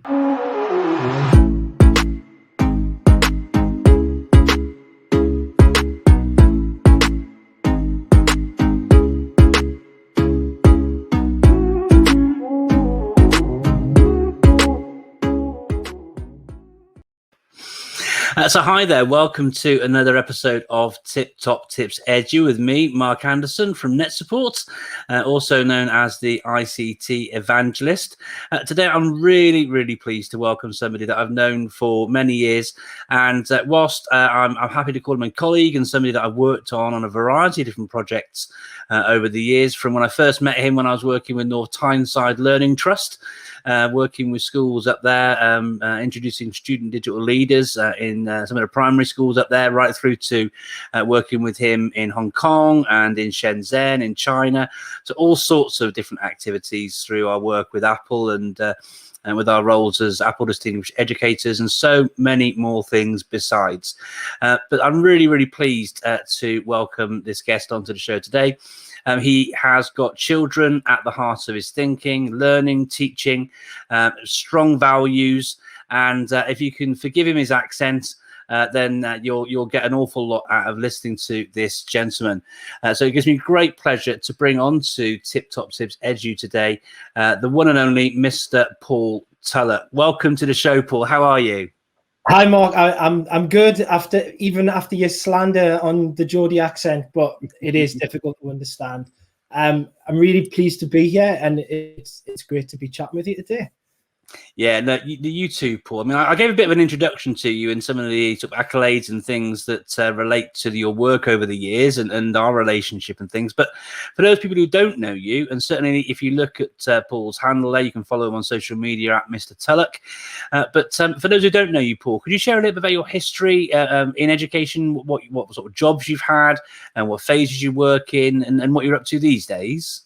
So hi there, welcome to another episode of Tip Top Tips Edu with me, Mark Anderson from Netsupport, also known as the ICT Evangelist. Today I'm really pleased to welcome somebody that I've known for many years, and whilst I'm happy to call him a colleague and somebody that I've worked on a variety of different projects over the years, from when I first met him when I was working with North Tyneside Learning Trust, working with schools up there, introducing student digital leaders in some of the primary schools up there, right through to working with him in Hong Kong and in Shenzhen in China. So all sorts of different activities through our work with Apple and with our roles as Apple Distinguished Educators, and so many more things besides. But I'm really pleased to welcome this guest onto the show today. He has got children at the heart of his thinking, learning, teaching, strong values, and if you can forgive him his accent, then you'll get an awful lot out of listening to this gentleman. So it gives me great pleasure to bring on to Tip Top Tips Edu today, the one and only Mr. Paul Tullock. Welcome to the show, Paul. How are you? Hi, Mark. I'm good after your slander on the Geordie accent, but it is difficult to understand. I'm really pleased to be here, and it's great to be chatting with you today. Yeah, no, you too, Paul. I mean, I gave a bit of an introduction to you and some of the sort of accolades and things that relate to your work over the years and our relationship and things. But for those people who don't know you, and certainly if you look at Paul's handle there, you can follow him on social media at Mr. Tullock. But for those who don't know you, Paul, could you share a little bit about your history in education, what sort of jobs you've had and what phases you work in and what you're up to these days?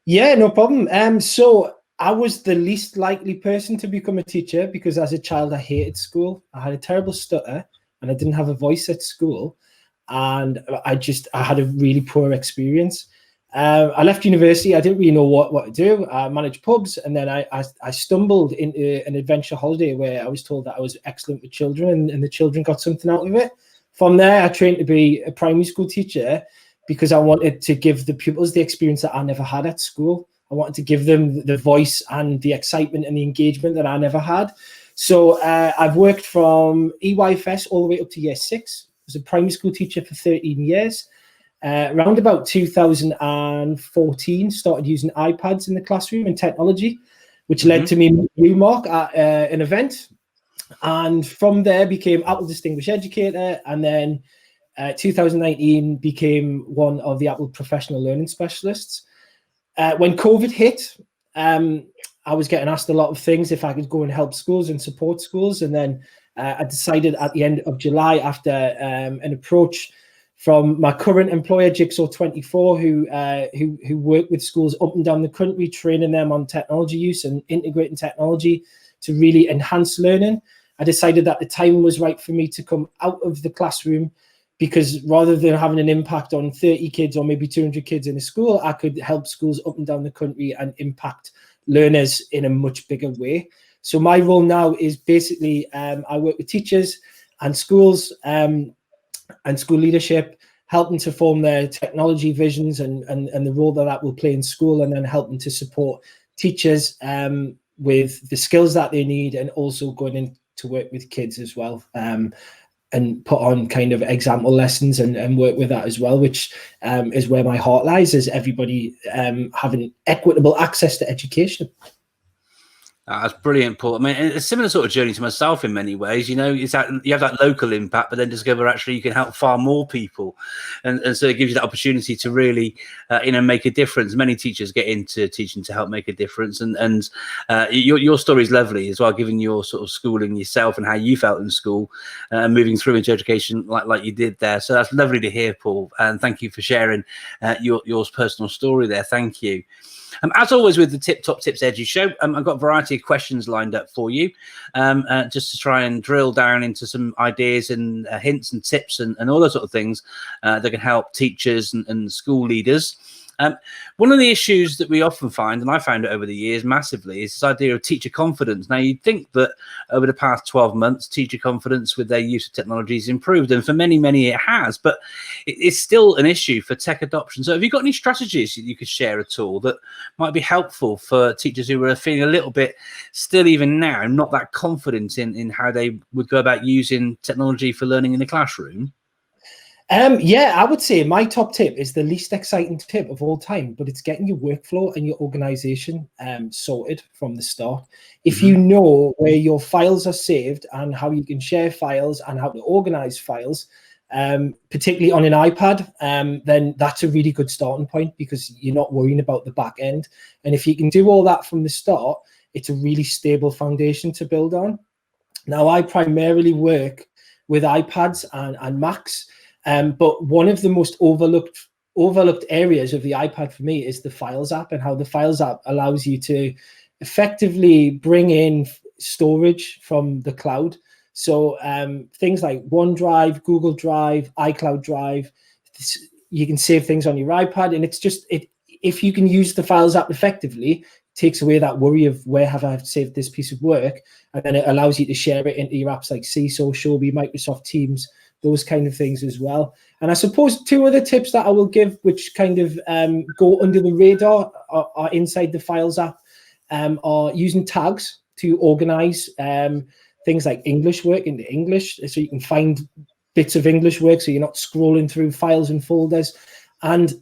Yeah, no problem. So I was the least likely person to become a teacher because as a child, I hated school. I had a terrible stutter and I didn't have a voice at school. And I had a really poor experience. I left university. I didn't really know what to do. I managed pubs, and then I stumbled into an adventure holiday where I was told that I was excellent with children and the children got something out of it. From there, I trained to be a primary school teacher because I wanted to give the pupils the experience that I never had at school. I wanted to give them the voice and the excitement and the engagement that I never had. So I've worked from EYFS all the way up to year 6. I was a primary school teacher for 13 years. Around about 2014, started using iPads in the classroom and technology, which led to me new Mark at an event. And from there became Apple Distinguished Educator. And then 2019 became one of the Apple Professional Learning Specialists. When COVID hit, I was getting asked a lot of things if I could go and help schools and support schools. And then I decided at the end of July, after an approach from my current employer, Jigsaw 24, who work with schools up and down the country, training them on technology use and integrating technology to really enhance learning. I decided that the time was right for me to come out of the classroom, because rather than having an impact on 30 kids or maybe 200 kids in a school, I could help schools up and down the country and impact learners in a much bigger way. So my role now is basically I work with teachers and schools and school leadership, helping to form their technology visions and the role that will play in school, and then helping to support teachers with the skills that they need, and also going in to work with kids as well. And put on kind of example lessons and work with that as well, which is where my heart lies, is everybody having equitable access to education. That's brilliant, Paul. I mean, it's a similar sort of journey to myself in many ways. You know, it's that you have that local impact, but then discover actually you can help far more people, and so it gives you that opportunity to really, make a difference. Many teachers get into teaching to help make a difference, and your story is lovely as well, given your sort of schooling yourself and how you felt in school, moving through into education like you did there. So that's lovely to hear, Paul, and thank you for sharing your personal story there. Thank you. As always with the Tip Top Tips Edu show, I've got a variety of questions lined up for you, just to try and drill down into some ideas and hints and tips and all those sort of things that can help teachers and school leaders. One of the issues that we often find, and I found it over the years massively, is this idea of teacher confidence. Now, you'd think that over the past 12 months, teacher confidence with their use of technology has improved, and for many, many it has, but it's still an issue for tech adoption. So have you got any strategies that you could share at all that might be helpful for teachers who are feeling a little bit, still even now, not that confident in how they would go about using technology for learning in the classroom? Yeah, I would say my top tip is the least exciting tip of all time, but it's getting your workflow and your organization sorted from the start. If you know where your files are saved and how you can share files and how to organize files, particularly on an iPad, then that's a really good starting point because you're not worrying about the back end. And if you can do all that from the start, it's a really stable foundation to build on. Now, I primarily work with iPads and Macs. But one of the most overlooked areas of the iPad for me is the Files app, and how the Files app allows you to effectively bring in storage from the cloud. So things like OneDrive, Google Drive, iCloud Drive, you can save things on your iPad, and it's just if you can use the Files app effectively, it takes away that worry of where have I saved this piece of work, and then it allows you to share it into your apps like Seesaw, Shobi, Microsoft Teams, those kind of things as well. And I suppose two other tips that I will give, which kind of go under the radar, are inside the Files app, are using tags to organize things like English work into English, so you can find bits of English work so you're not scrolling through files and folders. And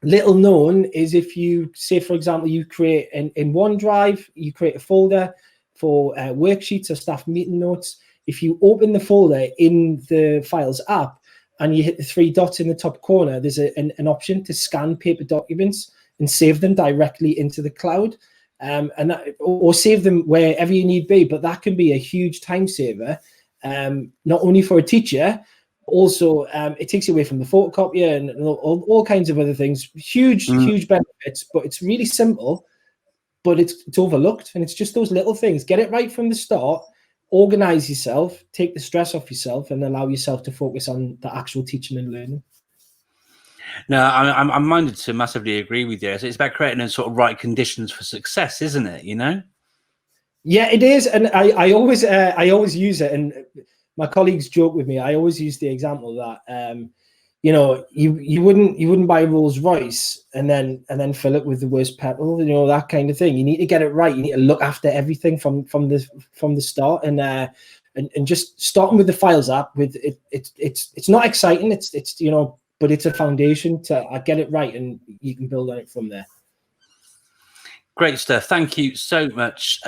little known is if you say, for example, you create in OneDrive, you create a folder for worksheets or staff meeting notes. If you open the folder in the Files app and you hit the three dots in the top corner, there's an option to scan paper documents and save them directly into the cloud, or save them wherever you need be. But that can be a huge time saver, not only for a teacher, also it takes you away from the photocopier and all kinds of other things. Huge benefits, but it's really simple, but it's overlooked. And it's just those little things. Get it right from the start. Organize yourself, take the stress off yourself, and allow yourself to focus on the actual teaching and learning. No, I'm minded to massively agree with you. So it's about creating the sort of right conditions for success, isn't it? You know? Yeah, it is, and I always use it. And my colleagues joke with me. I always use the example that you wouldn't buy a Rolls Royce and then fill it with the worst petrol, that kind of thing. You need to get it right. You need to look after everything from the start, and just starting with the Files app. With it's not exciting. It's but it's a foundation to get it right, and you can build on it from there. Great stuff. Thank you so much,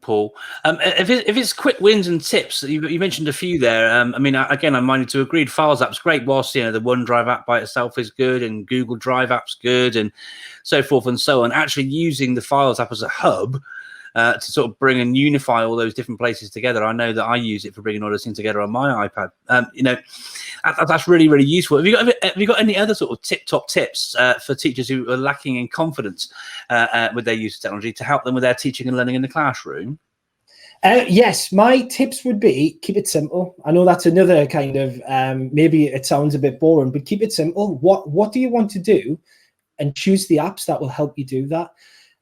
Paul. If it's quick wins and tips, you mentioned a few there. I mean, again, I'm minded to agree. Files app's great. Whilst the OneDrive app by itself is good, and Google Drive app's good, and so forth and so on. Actually, using the Files app as a hub to sort of bring and unify all those different places together. I know that I use it for bringing all those things together on my iPad. That's really, really useful. Have you got any other sort of top tips for teachers who are lacking in confidence with their use of technology to help them with their teaching and learning in the classroom? Yes, my tips would be keep it simple. I know that's another kind of maybe it sounds a bit boring, but keep it simple. What do you want to do, and choose the apps that will help you do that.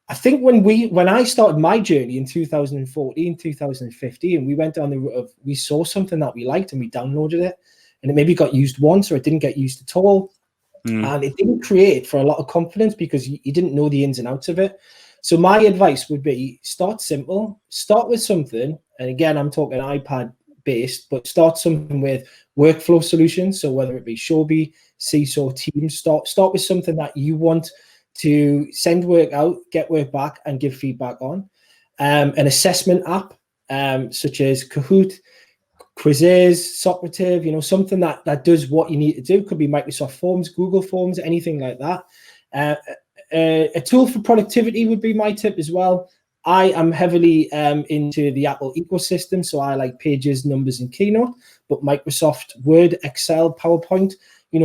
I think when I started my journey in 2014, 2015, and we went down the route of, we saw something that we liked and we downloaded it, and it maybe got used once or it didn't get used at all. And it didn't create for a lot of confidence because you didn't know the ins and outs of it. So my advice would be start simple, start with something. And again, I'm talking iPad based, but start something with workflow solutions. So whether it be Shobi, Seesaw, Teams, start with something that you want to send work out, get work back, and give feedback on. An assessment app such as Kahoot, Quizzes, Socrative, something that does what you need to do. Could be Microsoft Forms, Google Forms, anything like that. A tool for productivity would be my tip as well. I am heavily into the Apple ecosystem, so I like Pages, Numbers, and Keynote, but Microsoft Word, Excel, PowerPoint,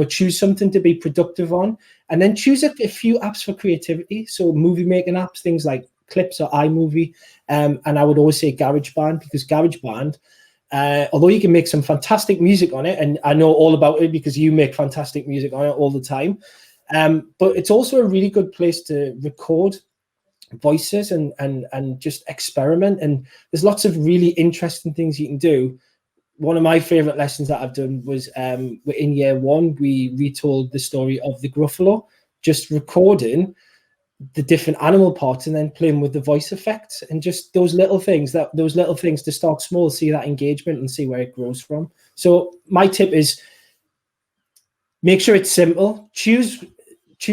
choose something to be productive on, and then choose a few apps for creativity. So movie making apps, things like Clips or iMovie, and I would always say GarageBand, because GarageBand, although you can make some fantastic music on it, and I know all about it because you make fantastic music on it all the time, But it's also a really good place to record voices and just experiment. And there's lots of really interesting things you can do. One of my favorite lessons that I've done was in year 1, we retold the story of the Gruffalo, just recording the different animal parts and then playing with the voice effects, and just those little things to start small, see that engagement and see where it grows from. So my tip is make sure it's simple. Choose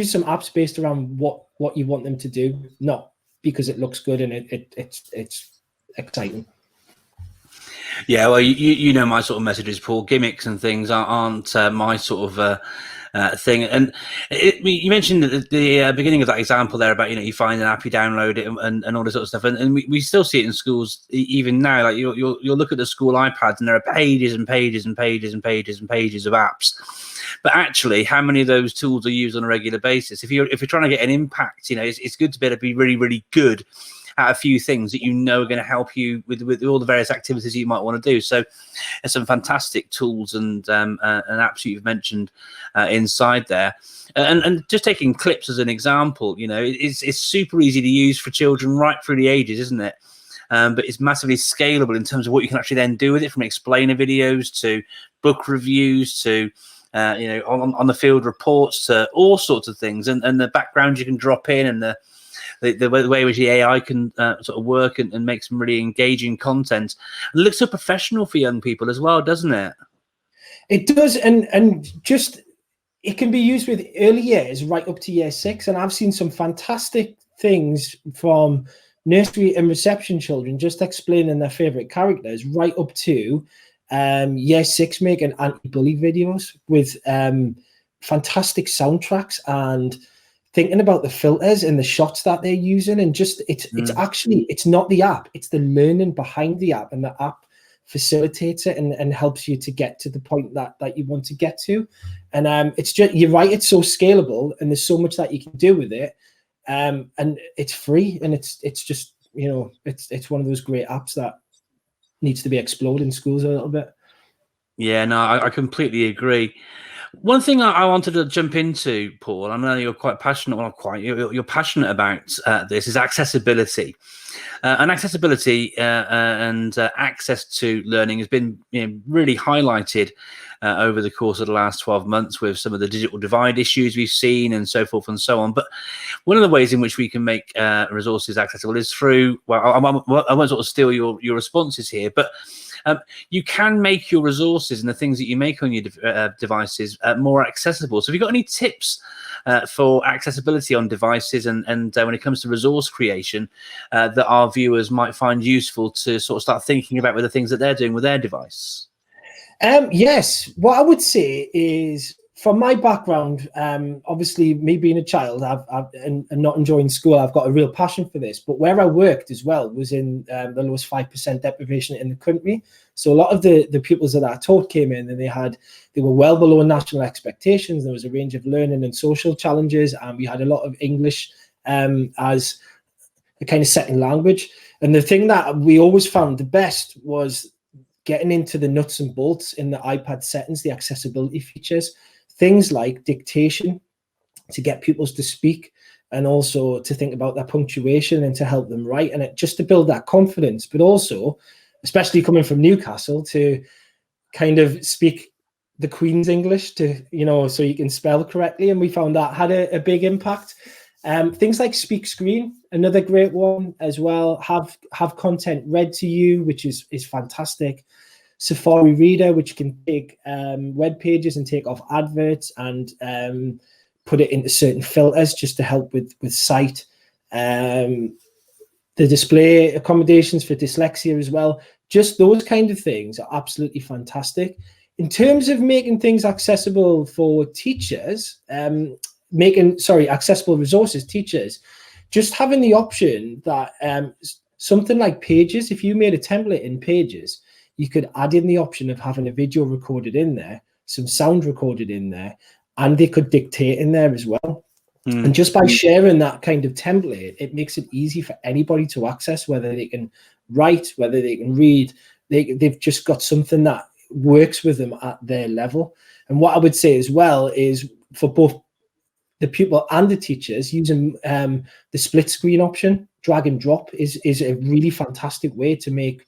some apps based around what you want them to do, not because it looks good and it's exciting. Yeah, well, you know my sort of messages, Paul. Gimmicks and things aren't my sort of thing. And you mentioned at the beginning of that example there about, you find an app, you download it, and all this sort of stuff. And we still see it in schools even now. Like you'll look at the school iPads, and there are pages and pages and pages and pages and pages of apps. But actually, how many of those tools are used on a regular basis? If you're trying to get an impact, it's good to be able to be really, really good at a few things that are going to help you with all the various activities you might want to do. So there's some fantastic tools and apps you've mentioned inside there. And just taking clips as an example, it's super easy to use for children right through the ages, isn't it? But it's massively scalable in terms of what you can actually then do with it, from explainer videos to book reviews to on the field reports to all sorts of things, and the background you can drop in, and the way in which the AI can sort of work and make some really engaging content. It looks so professional for young people as well, doesn't it? It does, and just it can be used with early years right up to year 6. And I've seen some fantastic things from nursery and reception children just explaining their favorite characters right up to year 6, making anti-bully videos with fantastic soundtracks and thinking about the filters and the shots that they're using. And just it's not the app, it's the learning behind the app, and the app facilitates it and helps you to get to the point that you want to get to. And it's just, you're right, it's so scalable and there's so much that you can do with it, and it's free, and it's just it's one of those great apps that needs to be explored in schools a little bit. Yeah, no, I completely agree. One thing I wanted to jump into, Paul, I know you're quite passionate, well, not quite, you're passionate about this, is accessibility. And accessibility and access to learning has been really highlighted over the course of the last 12 months with some of the digital divide issues we've seen and so forth and so on. But one of the ways in which we can make resources accessible is through, well, I won't sort of steal your responses here, but you can make your resources and the things that you make on your devices more accessible. So have you got any tips for accessibility on devices and when it comes to resource creation that our viewers might find useful to sort of start thinking about with the things that they're doing with their device? Yes, what I would say is, from my background, obviously me being a child, and not enjoying school, I've got a real passion for this. But where I worked as well was in the lowest 5% deprivation in the country. So a lot of the pupils that I taught came in, and they were well below national expectations. There was a range of learning and social challenges, and we had a lot of English as a kind of second language. And the thing that we always found the best was getting into the nuts and bolts in the iPad settings, the accessibility features. Things like dictation to get pupils to speak, and also to think about their punctuation and to help them write, and just to build that confidence, but also, especially coming from Newcastle, to kind of speak the Queen's English so you can spell correctly. And we found that had a big impact. Things like Speak Screen, another great one as well. Have content read to you, which is fantastic. Safari Reader, which can take web pages and take off adverts and put it into certain filters just to help with sight. The display accommodations for dyslexia as well. Just those kind of things are absolutely fantastic. In terms of making things accessible for teachers, accessible resources, teachers, just having the option that something like Pages, if you made a template in Pages, you could add in the option of having a video recorded in there, some sound recorded in there, and they could dictate in there as well. And just by sharing that kind of template, it makes it easy for anybody to access, whether they can write, whether they can read. They've just got something that works with them at their level. And what I would say as well is, for both the pupil and the teachers using the split screen option. Drag and drop is a really fantastic way to make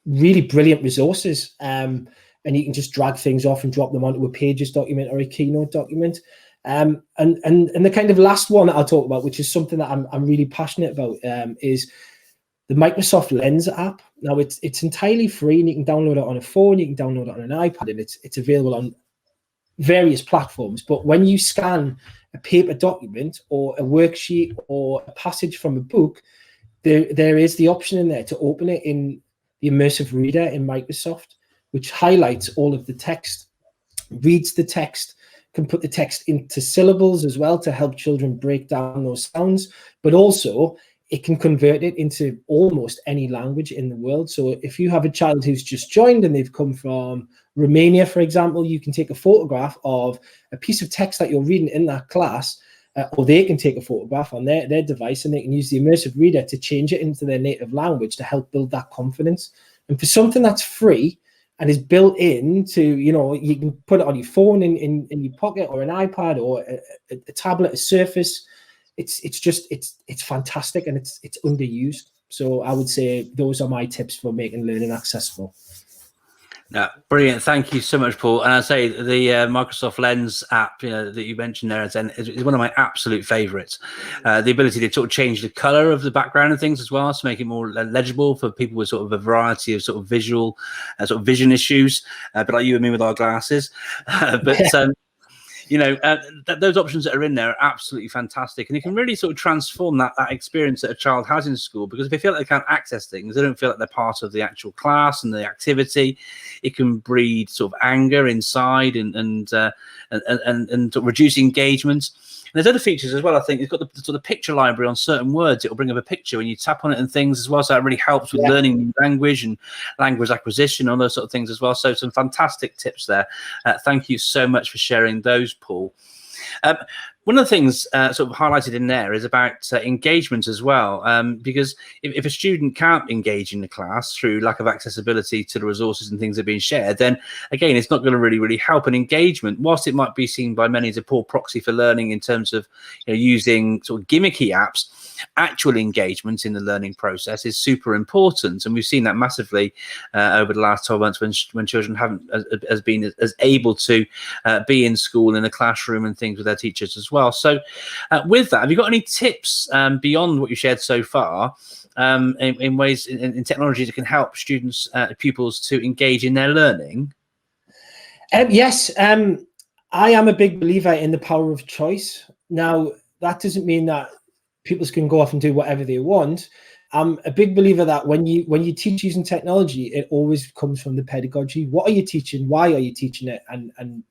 really brilliant resources. And you can just drag things off and drop them onto a Pages document or a Keynote document. And the kind of last one that I'll talk about, which is something that I'm really passionate about, is the Microsoft Lens app. Now it's entirely free, and you can download it on a phone, you can download it on an iPad, and it's available on various platforms. But when you scan a paper document or a worksheet or a passage from a book, there is the option in there to open it in the immersive reader in Microsoft, which highlights all of the text, reads the text, can put the text into syllables as well to help children break down those sounds, but also it can convert it into almost any language in the world. So if you have a child who's just joined and they've come from Romania, for example, you can take a photograph of a piece of text that you're reading in that class, or they can take a photograph on their device, and they can use the immersive reader to change it into their native language to help build that confidence. And for something that's free and is built into, you can put it on your phone in your pocket, or an iPad, or a tablet, a Surface. It's fantastic, and it's underused. So I would say those are my tips for making learning accessible. Yeah, brilliant. Thank you so much, Paul. And I say the Microsoft Lens app, that you mentioned there, is one of my absolute favorites. The ability to sort of change the color of the background and things as well, to make it more legible for people with sort of a variety of sort of visual, sort of vision issues, but like you and me with our glasses. Those options that are in there are absolutely fantastic, and you can really sort of transform that experience that a child has in school, because if they feel like they can't access things, they don't feel like they're part of the actual class and the activity. It can breed sort of anger inside and reduce engagement. And there's other features as well. I think it's got the sort of picture library on certain words. It'll bring up a picture when you tap on it and things as well. So that really helps with learning new language and language acquisition, all those sort of things as well. So some fantastic tips there. Thank you so much for sharing those, Paul. One of the things sort of highlighted in there is about engagement as well, because if a student can't engage in the class through lack of accessibility to the resources and things that are being shared, then again, it's not going to really help. And engagement, whilst it might be seen by many as a poor proxy for learning in terms of using sort of gimmicky apps, actual engagement in the learning process is super important. And we've seen that massively over the last 12 months when children haven't been as able to be in school, in a classroom and things with their teachers as well. So with that, have you got any tips beyond what you shared so far in ways in technology that can help students, pupils to engage in their learning? Yes, I am a big believer in the power of choice. Now, that doesn't mean that pupils can go off and do whatever they want. I'm a big believer that when you teach using technology, it always comes from the pedagogy. What are you teaching? Why are you teaching it? And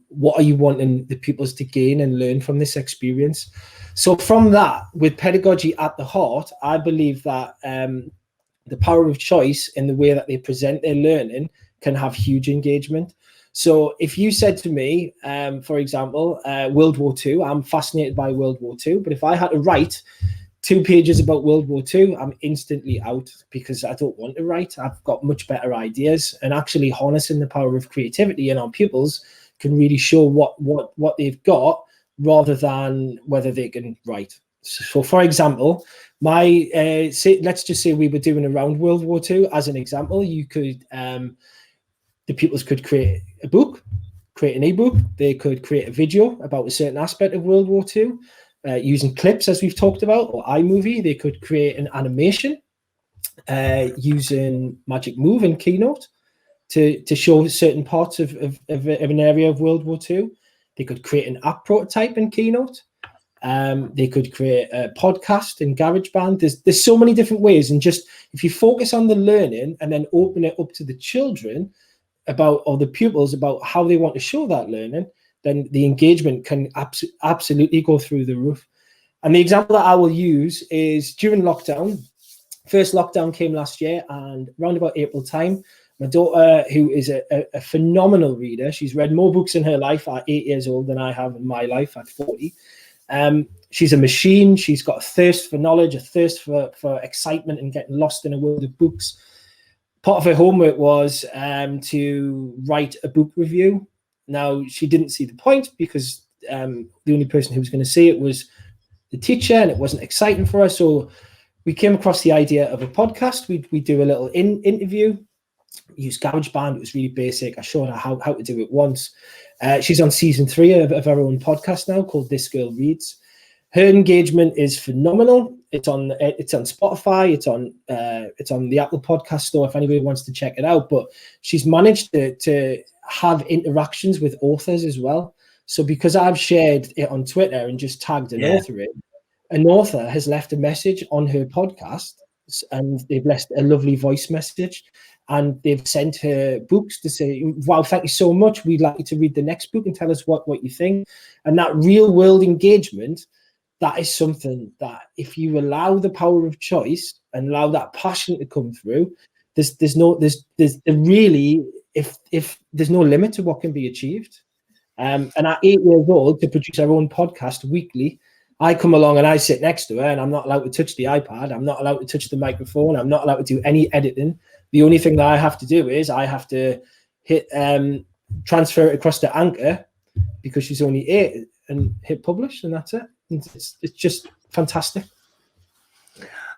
what are you wanting the pupils to gain and learn from this experience? So from that, with pedagogy at the heart, I believe that the power of choice in the way that they present their learning can have huge engagement. So if you said to me, for example, World War II, I'm fascinated by World War II, but if I had to write 2 pages about World War II, I'm instantly out, because I don't want to write. I've got much better ideas, and actually harnessing the power of creativity in our pupils can really show what they've got, rather than whether they can write. So for example, let's just say we were doing around World War II as an example. You could, the pupils could create a book, create an ebook. They could create a video about a certain aspect of World War II, using clips, as we've talked about, or iMovie. They could create an animation using Magic Move and Keynote to show certain parts of an area of World War II. They could create an app prototype in Keynote. They could create a podcast in GarageBand. There's so many different ways. And just if you focus on the learning and then open it up to the children or the pupils about how they want to show that learning, then the engagement can absolutely go through the roof. And the example that I will use is during lockdown. First lockdown came last year, and around about April time, my daughter, who is a phenomenal reader, she's read more books in her life at 8 years old than I have in my life at 40. She's a machine. She's got a thirst for knowledge, a thirst for excitement and getting lost in a world of books. Part of her homework was to write a book review. Now, she didn't see the point, because the only person who was going to see it was the teacher, and it wasn't exciting for us. So we came across the idea of a podcast. We do a little interview, use GarageBand. It was really basic. I showed her how to do it once. She's on season 3 of her own podcast now called This Girl Reads. Her engagement is phenomenal. It's on Spotify. It's on the Apple Podcast Store if anybody wants to check it out. But she's managed to have interactions with authors as well. So because I've shared it on Twitter and just tagged an author in, an author has left a message on her podcast, and they've left a lovely voice message, and they've sent her books to say, wow, thank you so much. We'd like you to read the next book and tell us what you think. And that real world engagement, that is something that if you allow the power of choice and allow that passion to come through, there's really, if there's no limit to what can be achieved. And at 8 years old, to produce our own podcast weekly, I come along and I sit next to her, and I'm not allowed to touch the iPad. I'm not allowed to touch the microphone. I'm not allowed to do any editing. The only thing that I have to do is I have to hit transfer it across to Anchor, because she's only 8, and hit publish, and that's it. It's just fantastic.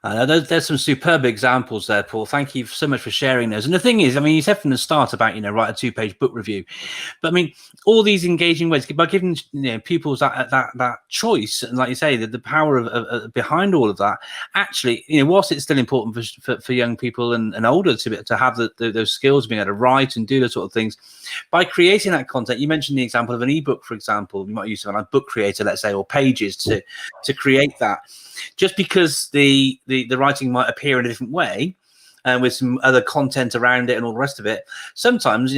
There's some superb examples there, Paul. Thank you so much for sharing those. And the thing is, I mean, you said from the start about, write a 2-page book review, but I mean, all these engaging ways by giving pupils that choice, and like you say, the power of behind all of that. Actually, whilst it's still important for young people and older to have those skills, being able to write and do those sort of things, by creating that content. You mentioned the example of an ebook, for example. You might use something like Book Creator, let's say, or Pages to create that. Just because the writing might appear in a different way, with some other content around it and all the rest of it, sometimes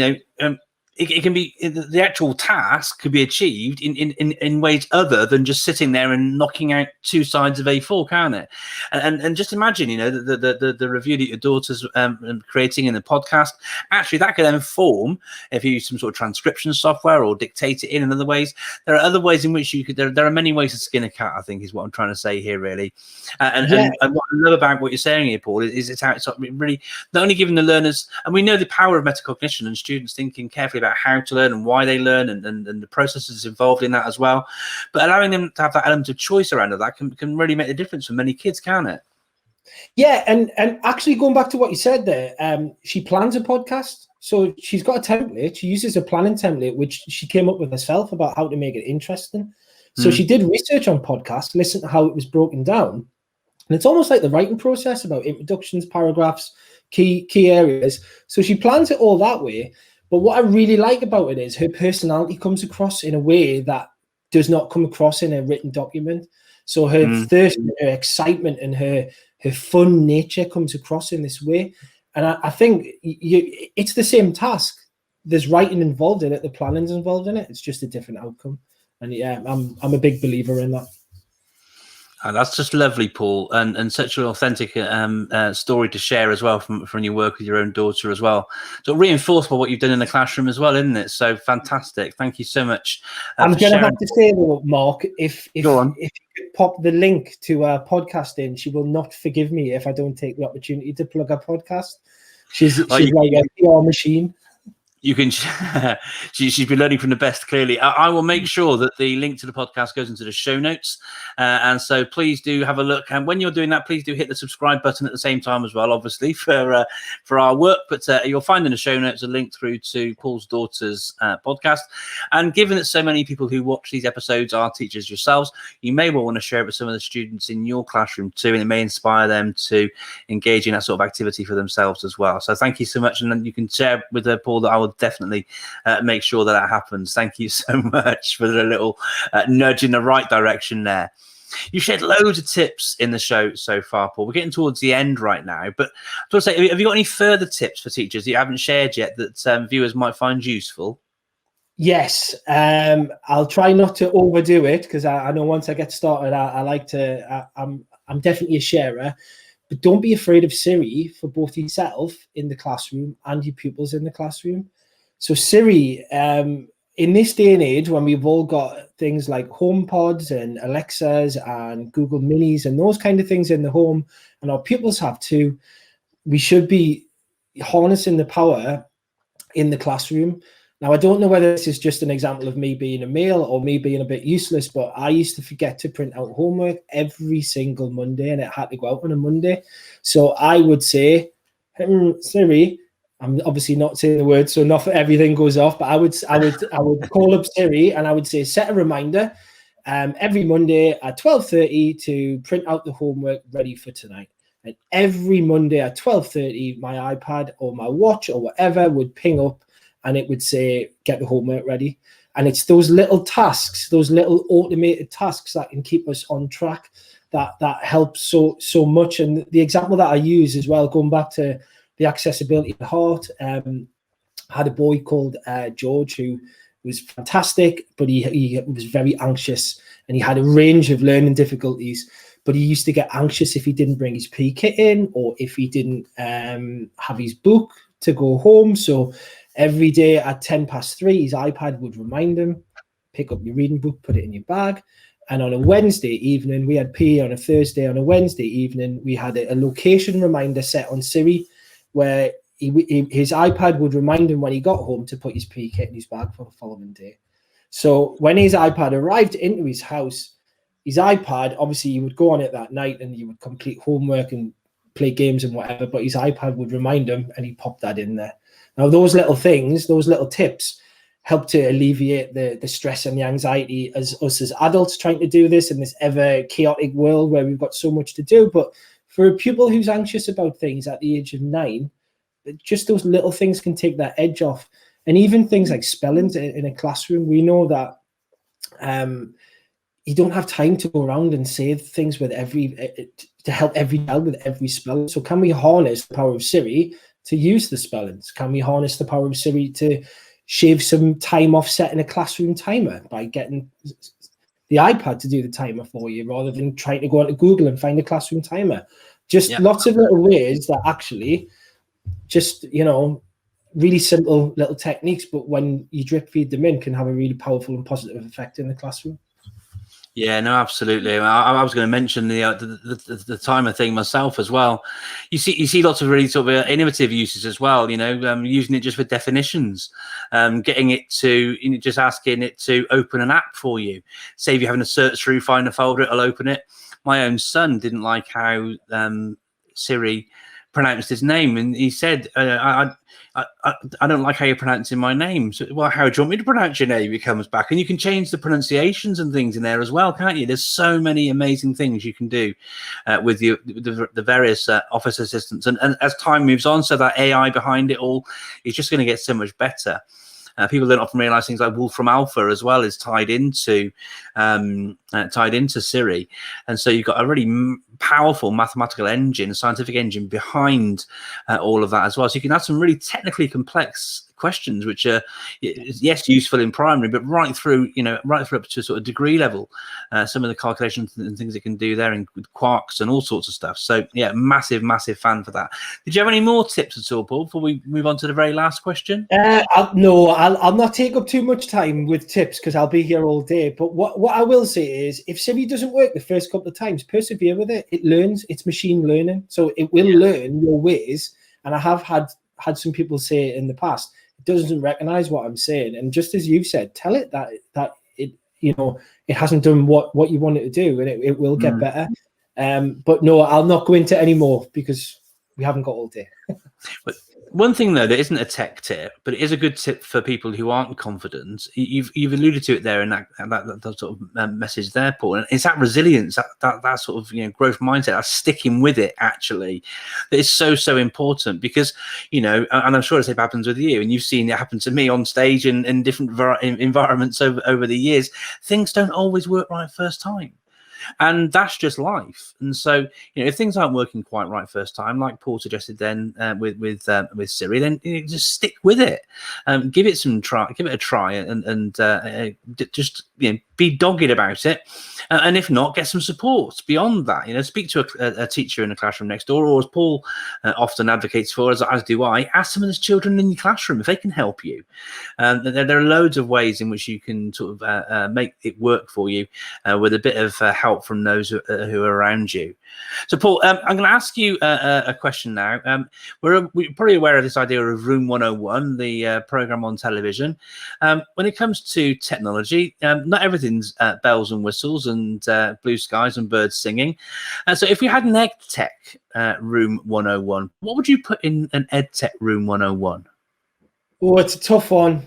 it can be, the actual task could be achieved in ways other than just sitting there and knocking out 2 sides of A4, can't it? And just imagine, the review that your daughter's creating in the podcast. Actually, that could then form, if you use some sort of transcription software or dictate it in other ways. There are other ways in which you could. There are many ways to skin a cat, I think, is what I'm trying to say here, really. And what I love about what you're saying here, Paul, is it's how it's really not only giving the learners, and we know the power of metacognition and students thinking carefully about how to learn and why they learn, and the processes involved in that as well, but allowing them to have that element of choice around that can really make a difference for many kids, can't it? Yeah, and actually going back to what you said there, she plans a podcast, so she's got a template. She uses a planning template which she came up with herself about how to make it interesting. So she did research on podcasts, listened to how it was broken down, and it's almost like the writing process about introductions, paragraphs, key areas. So she plans it all that way. But what I really like about it is her personality comes across in a way that does not come across in a written document. So her thirst, her excitement, and her fun nature comes across in this way. And I think it's the same task. There's writing involved in it. The planning's involved in it. It's just a different outcome. And yeah, I'm a big believer in that. That's just lovely, Paul, and such an authentic story to share as well from your work with your own daughter as well. So reinforced by what you've done in the classroom as well, isn't it? So fantastic. Thank you so much. I'm going to have to say though, Mark, if you could pop the link to our podcast in, she will not forgive me if I don't take the opportunity to plug her podcast. She's like a PR machine. You can. She's been learning from the best. Clearly, I will make sure that the link to the podcast goes into the show notes, and so please do have a look. And when you're doing that, please do hit the subscribe button at the same time as well, obviously for our work. But you'll find in the show notes a link through to Paul's daughter's podcast. And given that so many people who watch these episodes are teachers yourselves, you may well want to share it with some of the students in your classroom too, and it may inspire them to engage in that sort of activity for themselves as well. So thank you so much, and then you can share with Paul that I will definitely make sure that happens. Thank you so much for the little nudge in the right direction there. You shared loads of tips in the show so far, Paul. We're getting towards the end right now, but I was say, have you got any further tips for teachers that you haven't shared yet that viewers might find useful? Yes, I'll try not to overdo it, because I know once I get started, I like to. I'm definitely a sharer. But don't be afraid of Siri for both yourself in the classroom and your pupils in the classroom. So Siri, in this day and age, when we've all got things like HomePods and Alexas and Google Minis and those kind of things in the home, and our pupils have too, we should be harnessing the power in the classroom. Now, I don't know whether this is just an example of me being a male or me being a bit useless, but I used to forget to print out homework every single Monday, and it had to go out on a Monday. So I would say, Siri, I'm obviously not saying the word, so not everything goes off, but I would call up Siri and I would say, set a reminder every Monday at 12:30 to print out the homework ready for tonight. And every Monday at 12:30, my iPad or my watch or whatever would ping up and it would say, get the homework ready. And it's those little tasks, those little automated tasks that can keep us on track, that helps so much. And the example that I use as well, going back to the accessibility at heart, I had a boy called George who was fantastic, but he was very anxious and he had a range of learning difficulties. But he used to get anxious if he didn't bring his PE kit in or if he didn't have his book to go home. So every day at 3:10, his iPad would remind him, pick up your reading book, put it in your bag. And on a Wednesday evening, we had PE on a Thursday. On a Wednesday evening, we had a location reminder set on Siri where his iPad would remind him when he got home to put his PE kit in his bag for the following day. So when his iPad arrived into his house, his iPad, obviously he would go on it that night and he would complete homework and play games and whatever, but his iPad would remind him and he popped that in there. Now, those little things, those little tips help to alleviate the stress and the anxiety as us as adults trying to do this in this ever chaotic world where we've got so much to do. But for a pupil who's anxious about things at the age of 9, just those little things can take that edge off. And even things like spellings in a classroom, we know that you don't have time to go around and say things with to help every child with every spelling. So can we harness the power of Siri to use the spellings? Can we harness the power of Siri to shave some time off setting a classroom timer by getting the iPad to do the timer for you rather than trying to go onto Google and find a classroom timer? Just lots of little ways that actually just, really simple little techniques, but when you drip feed them in, can have a really powerful and positive effect in the classroom. Yeah, no, absolutely. I was going to mention the timer thing myself as well. You see lots of really sort of innovative uses as well. Using it just for definitions, getting it to just asking it to open an app for you. Say if you're having to search through, find a folder, it'll open it. My own son didn't like how Siri pronounced his name, and he said, I don't like how you're pronouncing my name. So, well, how do you want me to pronounce your name? He comes back, and you can change the pronunciations and things in there as well, can't you? There's so many amazing things you can do with the various office assistants, and as time moves on, so that AI behind it all is just going to get so much better. People don't often realize things like Wolfram Alpha as well is tied into Siri, and so you've got a really powerful mathematical engine, a scientific engine behind all of that as well. So you can have some really technically complex questions, which are yes useful in primary, but right through up to sort of degree level. Some of the calculations and things it can do there, and with quarks and all sorts of stuff. So yeah, massive fan for that. Did you have any more tips at all, Paul, before we move on to the very last question? No, I'll not take up too much time with tips because I'll be here all day. But what I will say is, if Siri doesn't work the first couple of times, persevere with it. It learns. It's machine learning, so it will learn your ways. And I have had some people say in the past, it doesn't recognize what I'm saying, and just as you said, tell it that it it hasn't done what you want it to do, and it will get better. But no, I'll not go into any more because we haven't got all day. But one thing though that isn't a tech tip, but it is a good tip for people who aren't confident. You've alluded to it there in that sort of message there, Paul. And it's that resilience, that sort of growth mindset, that sticking with it actually, that is so important because and I'm sure it happens with you, and you've seen it happen to me on stage in different environments over the years. Things don't always work right first time. And that's just life. And so, if things aren't working quite right first time, like Paul suggested, then with Siri, then just stick with it. Give it a try, and just be dogged about it. And if not, get some support beyond that. Speak to a teacher in the classroom next door, or as Paul often advocates for, as do I, ask some of those children in your classroom if they can help you. There are loads of ways in which you can sort of make it work for you with a bit of help help from those who are around you. So, Paul, I'm going to ask you a question now. We're probably aware of this idea of Room 101, the program on television. When it comes to technology, not everything's bells and whistles and blue skies and birds singing. So if we had an EdTech Room 101, what would you put in an EdTech Room 101? Oh, it's a tough one.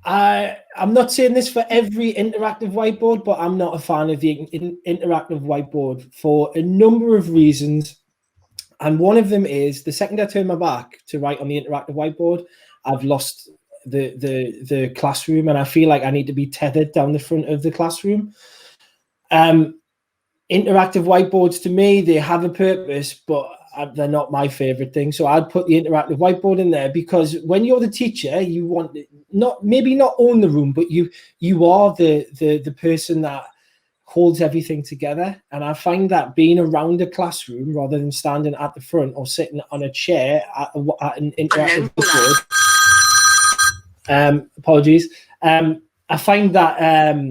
I'm not saying this for every interactive whiteboard, but I'm not a fan of the interactive whiteboard for a number of reasons. And one of them is the second I turn my back to write on the interactive whiteboard, I've lost the classroom, and I feel like I need to be tethered down the front of the classroom. Interactive whiteboards, to me, they have a purpose, but they're not my favorite thing. So I'd put the interactive whiteboard in there, because when you're the teacher, you want maybe not own the room, but you are the person that holds everything together. And I find that being around a classroom rather than standing at the front or sitting on a chair at an interactive whiteboard. Apologies. I find that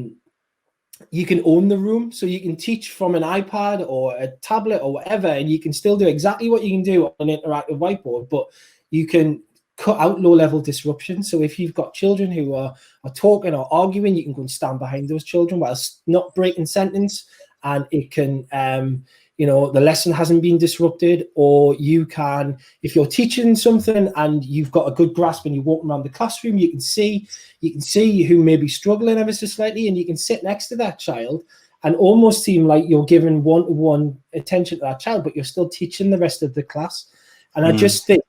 you can own the room, so you can teach from an iPad or a tablet or whatever, and you can still do exactly what you can do on an interactive whiteboard, but you can cut out low-level disruption. So if you've got children who are talking or arguing, you can go and stand behind those children whilst not breaking sentence, and it can, the lesson hasn't been disrupted. Or you can, if you're teaching something and you've got a good grasp and you walk around the classroom, you can see who may be struggling ever so slightly, and you can sit next to that child and almost seem like you're giving one-to-one attention to that child, but you're still teaching the rest of the class. And I just think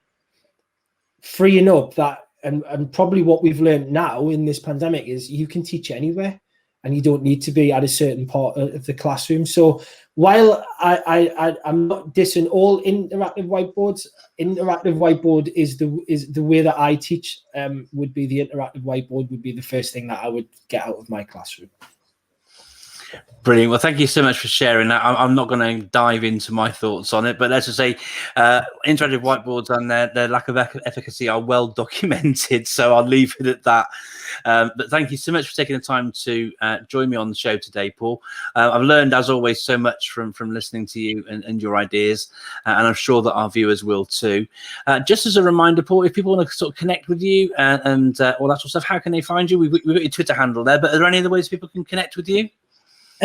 freeing up that, and probably what we've learned now in this pandemic is you can teach anywhere, and you don't need to be at a certain part of the classroom. So while I'm not dissing all interactive whiteboards, interactive whiteboard is the way that I teach. Would be the interactive whiteboard would be the first thing that I would get out of my classroom. Brilliant. Well, thank you so much for sharing that. I'm not going to dive into my thoughts on it, but let's just say interactive whiteboards and their lack of efficacy are well documented, so I'll leave it at that. But thank you so much for taking the time to join me on the show today, Paul. I've learned, as always, so much from listening to you and your ideas, and I'm sure that our viewers will too. Just as a reminder, Paul, if people want to sort of connect with you and all that sort of stuff, how can they find you? We've got your Twitter handle there, but are there any other ways people can connect with you?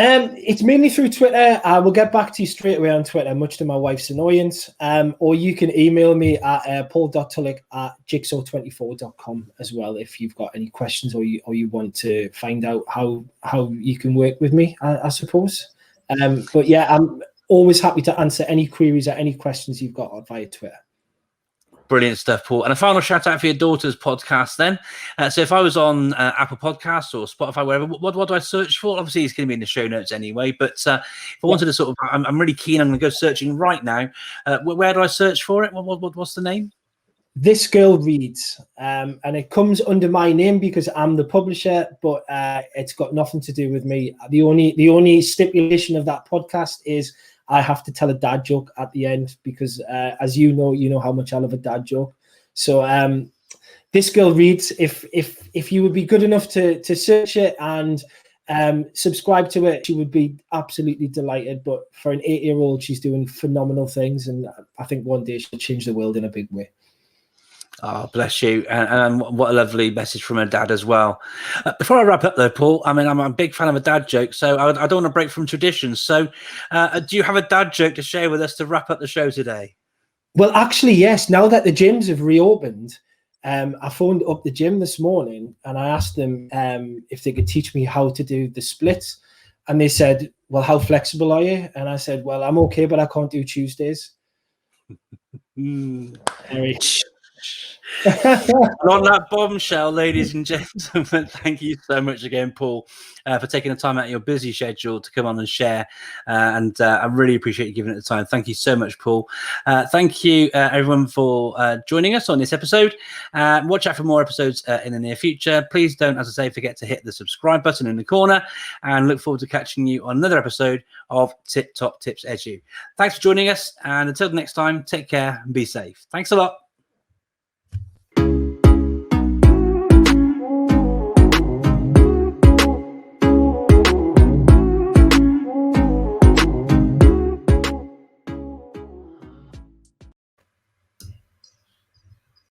It's mainly through Twitter. I will get back to you straight away on Twitter, much to my wife's annoyance. Or you can email me at paul.tullock@jigsaw24.com as well if you've got any questions, or you want to find out how you can work with me, I suppose. But yeah, I'm always happy to answer any queries or any questions you've got via Twitter. Brilliant stuff, Paul. And a final shout out for your daughter's podcast then. So if I was on Apple Podcasts or Spotify, wherever, what do I search for? Obviously, it's going to be in the show notes anyway. But if I wanted to sort of, I'm really keen. I'm going to go searching right now. Where do I search for it? What's the name? This Girl Reads. And it comes under my name because I'm the publisher, but it's got nothing to do with me. The only stipulation of that podcast is I have to tell a dad joke at the end because, as you know how much I love a dad joke. So This Girl Reads, if you would be good enough to search it and subscribe to it, she would be absolutely delighted. But for an 8-year-old, she's doing phenomenal things. And I think one day she'll change the world in a big way. Oh, bless you. And what a lovely message from her dad as well. Before I wrap up though, Paul, I mean, I'm a big fan of a dad joke, so I don't want to break from tradition. So do you have a dad joke to share with us to wrap up the show today? Well, actually, yes. Now that the gyms have reopened, I phoned up the gym this morning and I asked them if they could teach me how to do the splits. And they said, well, how flexible are you? And I said, well, I'm okay, but I can't do Tuesdays. And on that bombshell, ladies and gentlemen, thank you so much again, Paul, for taking the time out of your busy schedule to come on and share. And I really appreciate you giving it the time. Thank you so much, Paul. Thank you, everyone, for joining us on this episode. Watch out for more episodes in the near future. Please don't, as I say, forget to hit the subscribe button in the corner, and look forward to catching you on another episode of Tip Top Tips Edu. Thanks for joining us, and until next time, take care and be safe. Thanks a lot.